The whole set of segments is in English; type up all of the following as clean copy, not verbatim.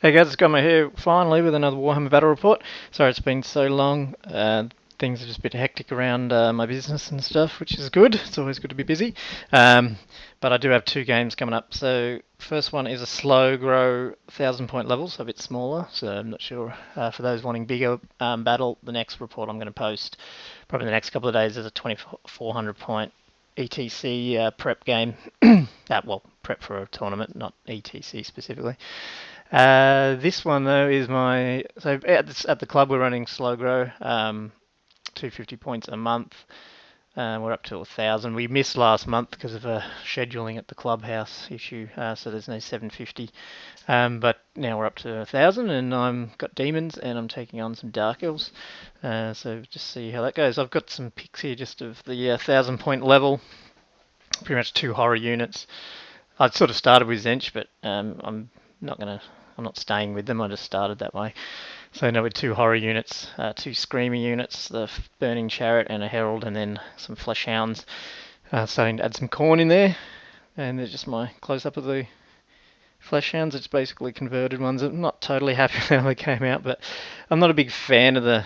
Hey guys, it's got my here finally with another Warhammer Battle Report. Sorry it's been so long. Things are just a bit hectic around my business and stuff, which is good. It's always good to be busy. Um, but I do have two games coming up. So first one is a slow grow 1,000 point level, so a bit smaller. So I'm not sure for those wanting bigger battle. The next report I'm going to post probably in the next couple of days is a 2,400 point ETC prep game. Well, prep for a tournament, not ETC specifically. This one though is my at the club we're running slow grow, 250 points a month. We're up to 1,000. We missed last month because of a scheduling at the clubhouse issue, so there's no 750. But now we're up to 1,000, and I've got Demons, and I'm taking on some Dark Elves. So just see how that goes. I've got some picks here just of the 1,000 point level. Pretty much two horror units. I'd sort of started with Zench, but not gonna. I'm not staying with them. I just started that way. So now with two horror units, two screamer units, the burning chariot and a herald, and then some flesh hounds. Starting to add some corn in there, and there's just my close up of the flesh hounds. It's basically converted ones. I'm not totally happy with how they came out, but I'm not a big fan of the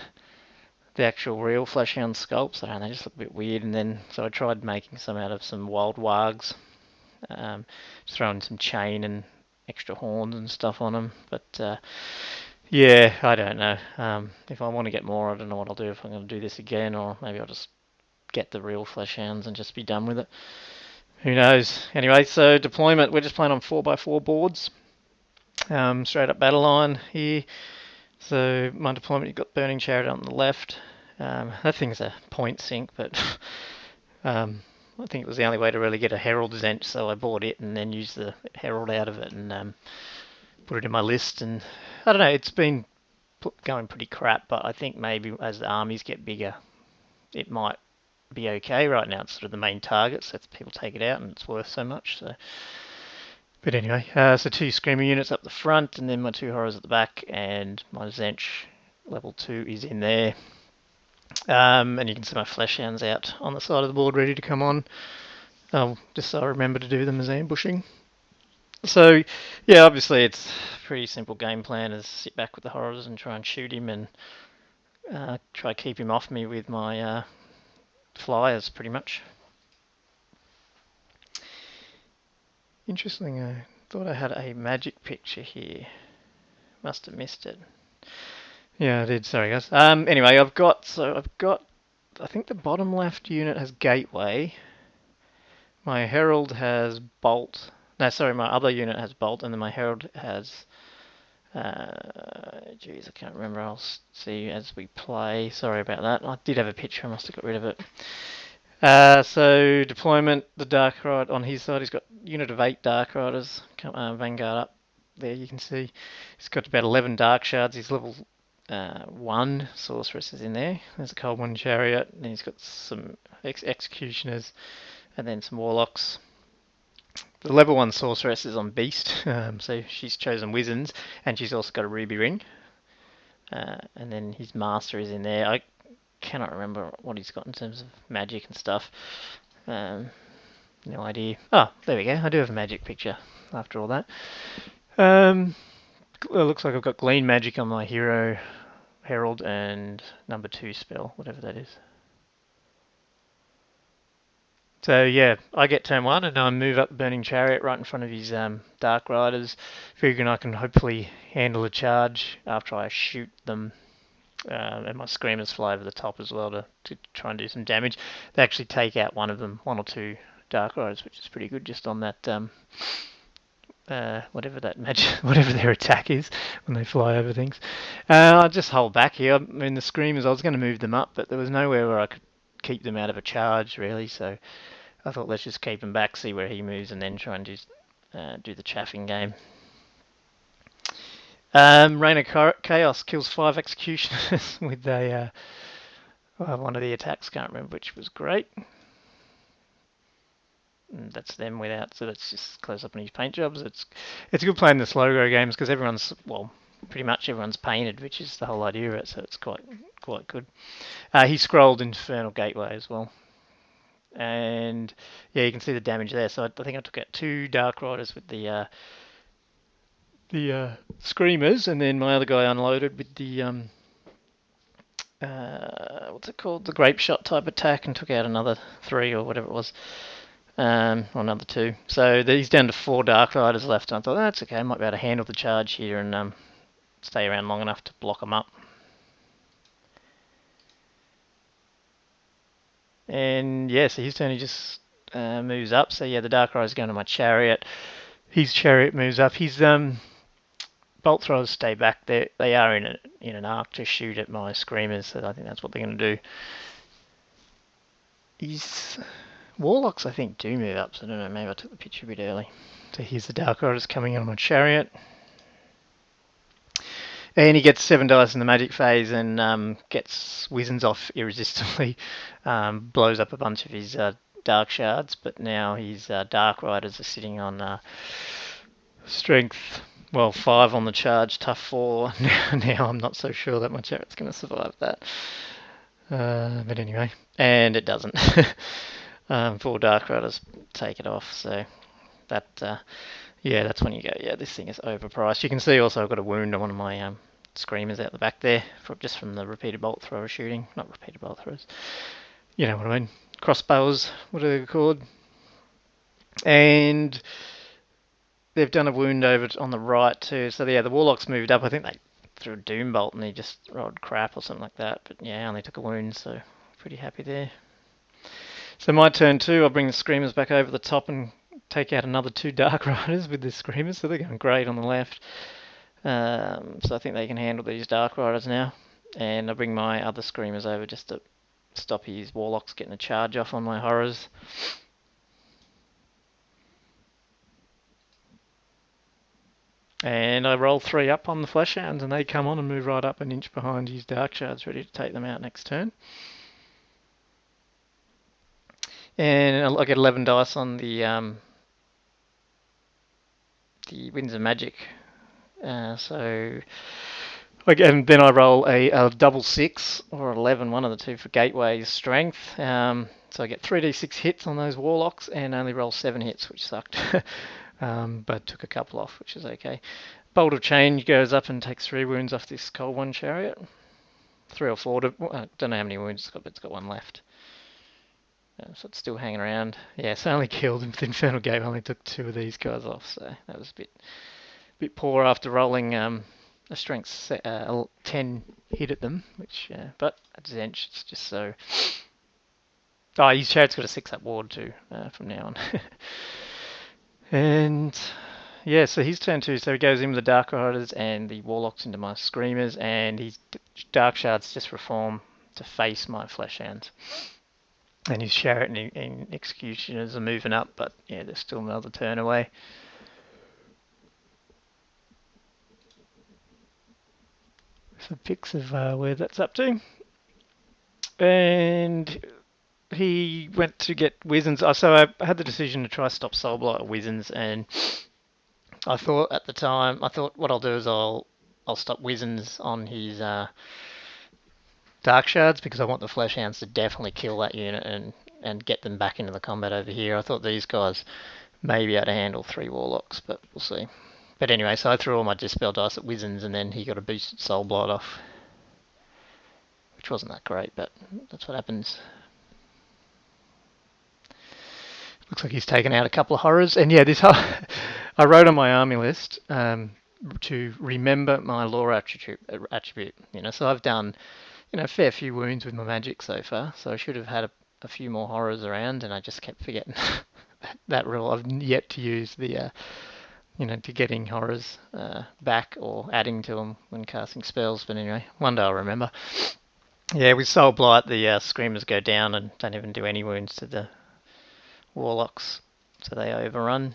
actual real flesh hound sculpts. I don't know, they just look a bit weird. And then so I tried making some out of some wild wargs, just throwing some chain and extra horns and stuff on them. But yeah, I don't know. If I want to get more, I don't know what I'll do. If I'm going to do this again, or maybe I'll just get the real flesh hounds and just be done with it. Who knows? Anyway, so deployment, we're just playing on 4x4 boards. Straight up battle line here. So my deployment, you've got Burning Chariot on the left. That thing's a point sink, but I think it was the only way to really get a Herald Zench, so I bought it and then used the Herald out of it and put it in my list. And I don't know, it's been going pretty crap, but I think maybe as the armies get bigger, it might be okay. Right now, it's sort of the main target, so people take it out and it's worth so much. So, but anyway, so two Screamer units up the front, and then my two Horrors at the back, and my Zench level 2 is in there. And you can see my Flesh Hounds out on the side of the board ready to come on. Just so I remember to do them as ambushing. So, yeah, obviously it's a pretty simple game plan is sit back with the Horrors and try and shoot him and try to keep him off me with my flyers, pretty much. Interesting, I thought I had a magic picture here. Must have missed it. Yeah, I did, sorry guys. Anyway, I think the bottom left unit has Gateway. My Herald has Bolt. No, sorry, my other unit has Bolt, and then my Herald has... Geez, I can't remember. I'll see as we play. Sorry about that. I did have a picture. I must have got rid of it. So deployment, the Dark Rider on his side, he's got a unit of 8 Dark Riders. Vanguard up there, you can see. He's got about 11 Dark Shards. He's level 1 Sorceress is in there. There's a Cold One Chariot, and he's got some Executioners, and then some Warlocks. The level 1 Sorceress is on Beast, so she's chosen Wizards, and she's also got a Ruby Ring. And then his Master is in there. I cannot remember what he's got in terms of magic and stuff. No idea. Oh, there we go. I do have a magic picture after all that. It looks like I've got Glean Magic on my hero, Herald, and number 2 spell, whatever that is. So yeah, I get turn 1 and I move up the Burning Chariot right in front of his Dark Riders, figuring I can hopefully handle a charge after I shoot them. And my Screamers fly over the top as well to try and do some damage. They actually take out one of them, one or two Dark Riders, which is pretty good just on that whatever that magic, whatever their attack is when they fly over things. I'll just hold back here. I mean, the Screamers, I was going to move them up, but there was nowhere where I could keep them out of a charge, really, so I thought let's just keep him back, see where he moves, and then try and do the chaffing game. Reign of Chaos kills 5 Executioners with a one of the attacks, can't remember which was great. And that's them without, so that's just close up on his paint jobs. It's good playing the slow grow games because everyone's, well, pretty much everyone's painted, which is the whole idea of it, so it's quite good. He scrolled Infernal Gateway as well. And yeah, you can see the damage there. So I think I took out 2 Dark Riders with the screamers, and then my other guy unloaded with the what's it called, the grape shot type attack, and took out another 3 or whatever it was, or another 2. So he's down to 4 Dark Riders left, and I thought that's okay. I might be able to handle the charge here and stay around long enough to block them up. And yeah, so his turn he just moves up. So yeah, the Dark Rider's going to my chariot. His chariot moves up. His bolt throwers stay back there. They are in an arc to shoot at my screamers, so I think that's what they're going to do. His warlocks, I think, do move up, so I don't know, maybe I took the picture a bit early. So here's the Dark Riders coming on my chariot. And he gets 7 dice in the magic phase and gets Wizen's off irresistibly. Blows up a bunch of his Dark Shards, but now his Dark Riders are sitting on strength, 5 on the charge, tough 4. Now I'm not so sure that my chariot's going to survive that. But anyway, and it doesn't. 4 Dark Riders take it off, so that, yeah, that's when you go, yeah, this thing is overpriced. You can see also I've got a wound on one of my screamers out the back there, just from the repeated bolt thrower shooting. Not repeated bolt throwers, you know what I mean. Crossbows, what are they called? And they've done a wound over on the right too. So yeah, the Warlock's moved up. I think they threw a Doom Bolt and he just rolled crap or something like that. But yeah, I only took a wound, so pretty happy there. So my turn too, I'll bring the Screamers back over the top and take out another 2 Dark Riders with the Screamers. So they're going great on the left. So I think they can handle these Dark Riders now. And I'll bring my other Screamers over just to stop his Warlocks getting a charge off on my Horrors. And I roll 3 up on the Fleshhounds, and they come on and move right up an inch behind his Dark Shards, ready to take them out next turn. And I get 11 dice on the Winds of Magic. So again, then I roll a double 6 or 11, one of the two, for Gateway's strength. So I get 3d6 hits on those Warlocks and only roll 7 hits, which sucked. But took a couple off, which is okay. Bolt of Change goes up and takes 3 wounds off this Cold One chariot. 3 or 4. I don't know how many wounds it's got, but it's got 1 left. So it's still hanging around. Yeah, it's only killed with Infernal Gate. I only took 2 of these guys off, so that was a bit poor after rolling a strength 10 hit at them. Which, but at Zench, it's just so. Oh, his chariot's got a 6-up ward too from now on. And yeah, so his turn too. So he goes in with the Dark Riders and the Warlocks into my Screamers, and his Dark Shards just reform to face my Fleshhounds. And his Chariot and Executioners are moving up, but yeah, there's still another turn away. Some pics of where that's up to. And he went to get Wizen's. So I had the decision to try stop Soulblight or Wizen's, and I thought at the time, what I'll do is I'll stop Wizen's on his Dark Shards, because I want the Fleshhounds to definitely kill that unit and get them back into the combat over here. I thought these guys may be able to handle 3 Warlocks, but we'll see. But anyway, so I threw all my Dispel dice at Wizen's, and then he got a boosted Soulblight off, which wasn't that great, but that's what happens. Looks like he's taken out a couple of Horrors, and yeah, I wrote on my army list to remember my lore attribute. So I've done a fair few wounds with my magic so far, so I should have had a few more Horrors around, and I just kept forgetting that rule. I've yet to use the to getting Horrors back or adding to them when casting spells, but anyway, one day I'll remember. Yeah, with Soulblight, the Screamers go down and don't even do any wounds to the Warlocks, so they overrun.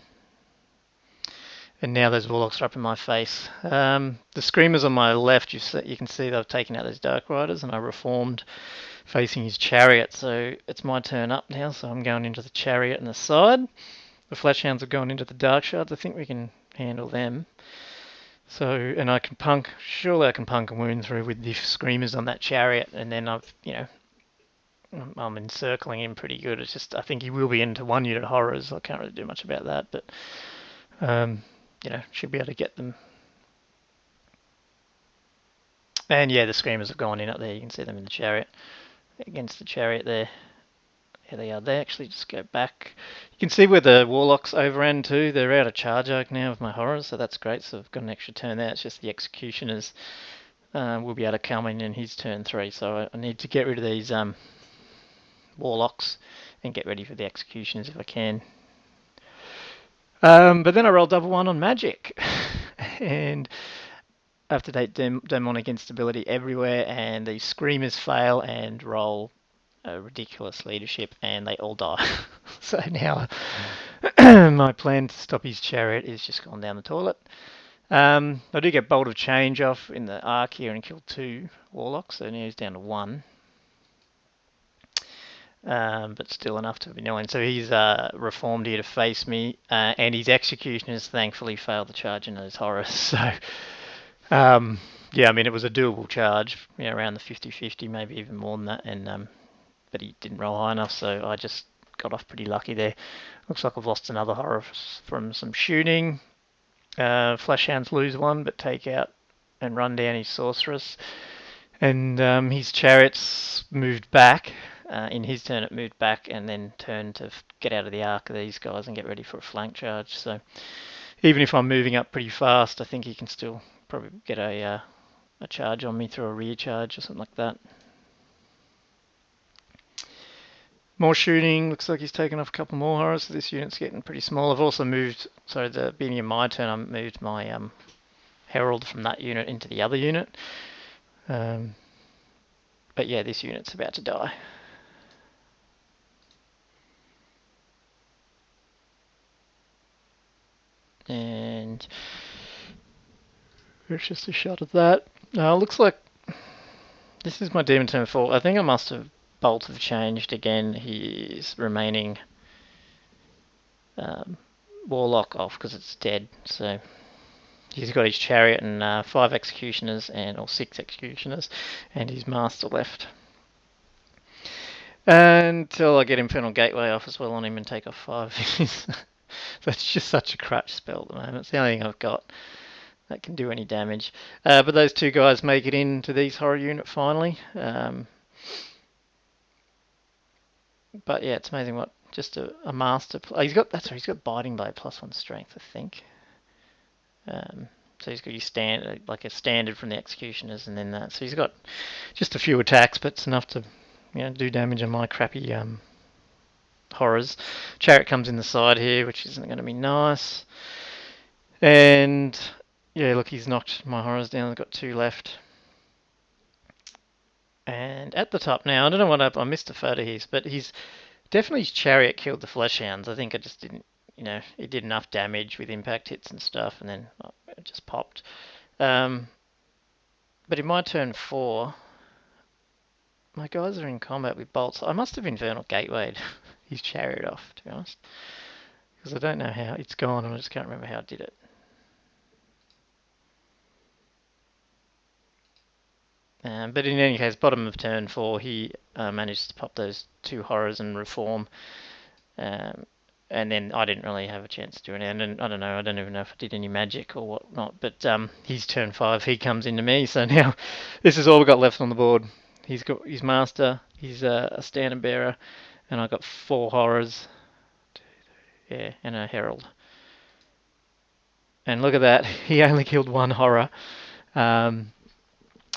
And now those Warlocks are up in my face. The Screamers on my left, you can see they've taken out those Dark Riders, and I reformed facing his Chariot. So it's my turn up now, so I'm going into the Chariot and the side. The Fleshhounds have gone into the Dark Shards. I think we can handle them. So, and surely I can punk a wound through with the Screamers on that Chariot, and then I'm encircling him pretty good. It's just, I think he will be into 1 unit Horrors. I can't really do much about that, but should be able to get them And yeah, the screamers have gone in up there. You can see them in the chariot, against the chariot there. Here they are. They actually just go back. You can see where the warlocks overran too. They're out of charge arc now with my horrors, so that's great. So I've got an extra turn there. It's just the executioners will be able to come in his turn 3. So I need to get rid of these warlocks and get ready for the executioners if I can. But then I rolled double 1 on magic, and up-to-date demonic instability everywhere, and the screamers fail and roll a ridiculous leadership, and they all die. So now my plan to stop his chariot is just gone down the toilet. I do get Bolt of Change off in the arc here and kill 2 warlocks, so now he's down to 1. But still enough to be annoying. So he's reformed here to face me, and his executioners thankfully failed to charge into those horrors. So yeah, I mean, it was a doable charge, around the 50-50, maybe even more than that, and but he didn't roll high enough, so I just got off pretty lucky there. Looks like I've lost another horror from some shooting. Flashhounds lose 1, but take out and run down his sorceress. And his chariots moved back. In his turn, it moved back and then turned to get out of the arc of these guys and get ready for a flank charge. So even if I'm moving up pretty fast, I think he can still probably get a charge on me through a rear charge or something like that. More shooting. Looks like he's taken off a couple more horrors. So this unit's getting pretty small. I've also moved, so at the beginning of my turn, I moved my Herald from that unit into the other unit. But yeah, this unit's about to die. And there's just a shot of that. Looks like this is my demon turn 4. I think I must have Bolt of Changed again. He's remaining warlock off because it's dead. So he's got his chariot and 5 executioners or 6 executioners, and his master left. Until I get Infernal Gateway off as well on him and take off 5. That's just such a crutch spell at the moment. It's the only thing I've got that can do any damage. But those 2 guys make it into these horror unit finally. But yeah, it's amazing what just a master. He's got Biting Blade +1 strength, I think. So he's got his a standard from the executioners, and then that. So he's got just a few attacks, but it's enough to do damage on my crappy horrors. Chariot comes in the side here, which isn't going to be nice. And yeah, look, he's knocked my horrors down. I've got 2 left. And at the top now, I don't know what happened. I missed a photo here, but his chariot killed the Fleshhounds. I think I just didn't, it did enough damage with impact hits and stuff, and then it just popped. But in my turn 4, my guys are in combat with bolts. I must have Infernal Gatewayed his chariot off, to be honest, because I don't know how it's gone, and I just can't remember how I did it. But in any case, bottom of turn 4, he managed to pop those 2 horrors and reform. And then I didn't really have a chance to do anything. And I don't know, I don't even know if I did any magic or whatnot. But he's turn 5, he comes into me. So now this is all we've got left on the board. He's got his master, he's a standard bearer, and I got 4 horrors. Yeah, and a herald. And look at that, he only killed 1 horror.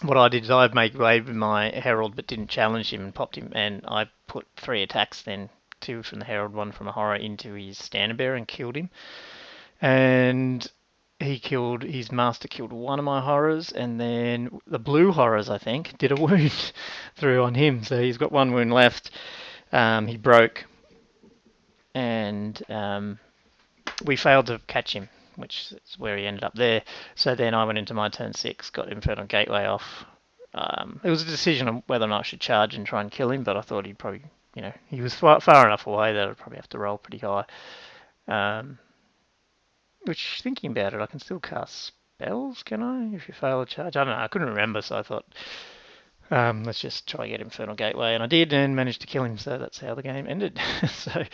What I did is I made way with my herald, but didn't challenge him and popped him, and I put 3 attacks then, 2 from the herald, 1 from a horror, into his standard bearer and killed him. And his master killed 1 of my horrors, and then the blue horrors, I think, did a wound through on him. So he's got 1 wound left. He broke, and we failed to catch him, which is where he ended up there. So then I went into my turn 6, got Infernal Gateway off. It was a decision on whether or not I should charge and try and kill him, but I thought he'd probably, he was far enough away that I'd probably have to roll pretty high. Which, thinking about it, I can still cast spells, can I? If you fail a charge? I don't know, I couldn't remember, so I thought, let's just try and get Infernal Gateway, and I did, and managed to kill him, so that's how the game ended. So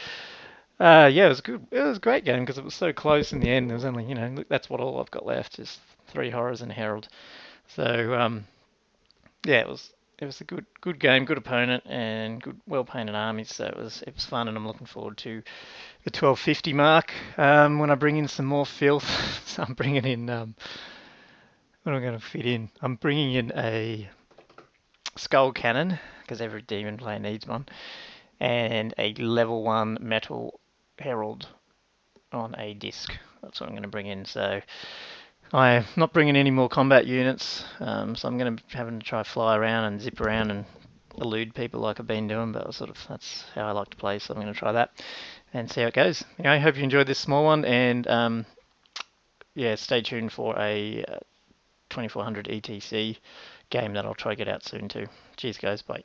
yeah, it was good. It was a great game because it was so close in the end. There was only, look, that's what all I've got left is 3 horrors and a herald. So yeah, it was a good game, good opponent, and good well painted armies. So it was fun, and I'm looking forward to the 1250 mark when I bring in some more filth. So I'm bringing in what am I going to fit in? I'm bringing in a skull cannon because every demon player needs one, and a level 1 metal herald on a disc. That's what I'm going to bring in. So I'm not bringing any more combat units, so I'm going to having to try fly around and zip around and elude people like I've been doing. But that's how I like to play, so I'm going to try that and see how it goes. Anyway, I hope you enjoyed this small one, and yeah, stay tuned for a 2400 ETC game that I'll try to get out soon too. Cheers, guys. Bye.